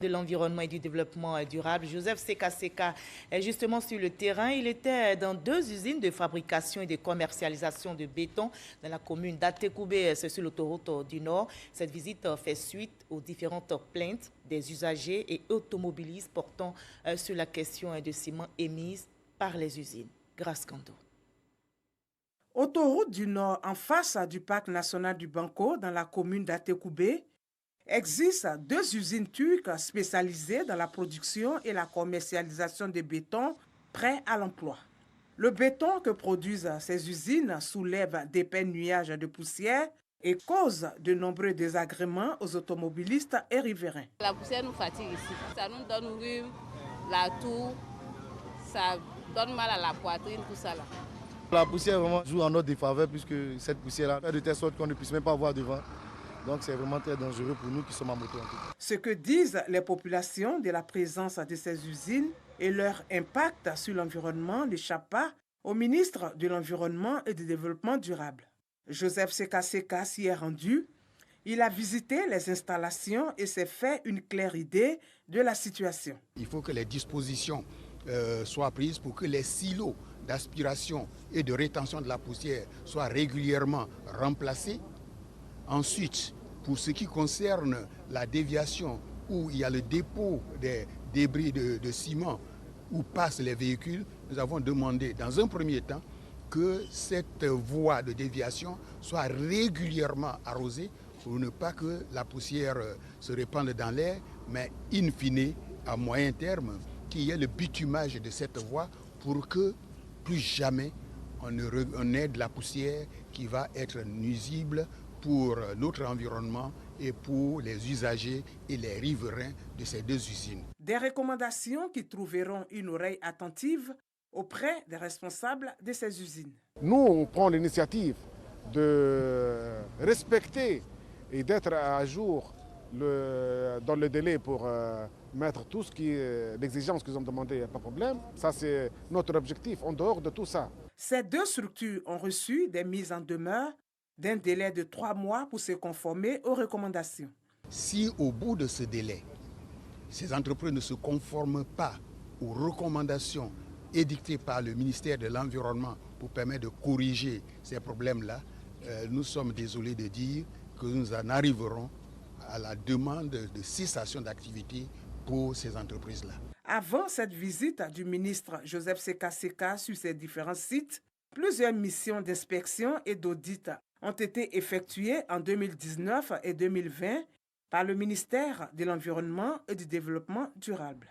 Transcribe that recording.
De l'environnement et du développement durable. Joseph Seka est justement sur le terrain. Il était dans 2 usines de fabrication et de commercialisation de béton dans la commune d'Atekoubé, c'est sur l'autoroute du Nord. Cette visite fait suite aux différentes plaintes des usagers et automobilistes portant sur la question de ciment émise par les usines. Grâce Kando. Autoroute du Nord en face du parc national du Banco dans la commune d'Atekoubé, existe 2 usines turques spécialisées dans la production et la commercialisation de béton prêts à l'emploi. Le béton que produisent ces usines soulève d'épais nuages de poussière et cause de nombreux désagréments aux automobilistes et riverains. La poussière nous fatigue ici. Ça nous donne rhume, la toux, ça donne mal à la poitrine, tout ça là. La poussière vraiment joue en notre défaveur puisque cette poussière-là fait de telle sorte qu'on ne puisse même pas voir devant. Donc c'est vraiment très dangereux pour nous qui sommes en moto. Ce que disent les populations de la présence de ces usines et leur impact sur l'environnement n'échappe pas au ministre de l'Environnement et du Développement durable. Joseph Seka s'y est rendu. Il a visité les installations et s'est fait une claire idée de la situation. Il faut que les dispositions soient prises pour que les silos d'aspiration et de rétention de la poussière soient régulièrement remplacés. Ensuite, pour ce qui concerne la déviation où il y a le dépôt des débris de ciment où passent les véhicules, nous avons demandé dans un premier temps que cette voie de déviation soit régulièrement arrosée pour ne pas que la poussière se répande dans l'air, mais in fine, à moyen terme, qu'il y ait le bitumage de cette voie pour que plus jamais on ait de la poussière qui va être nuisible pour notre environnement et pour les usagers et les riverains de ces 2 usines. Des recommandations qui trouveront une oreille attentive auprès des responsables de ces usines. Nous, on prend l'initiative de respecter et d'être à jour dans le délai pour mettre tout ce qui est l'exigence qu'ils ont demandé, il n'y a pas de problème. Ça, c'est notre objectif en dehors de tout ça. Ces 2 structures ont reçu des mises en demeure d'un délai de 3 mois pour se conformer aux recommandations. Si au bout de ce délai, ces entreprises ne se conforment pas aux recommandations édictées par le ministère de l'Environnement pour permettre de corriger ces problèmes-là, nous sommes désolés de dire que nous en arriverons à la demande de cessation d'activité pour ces entreprises-là. Avant cette visite du ministre Joseph Seka sur ces différents sites, plusieurs missions d'inspection et d'audit ont été effectuées en 2019 et 2020 par le ministère de l'Environnement et du Développement durable.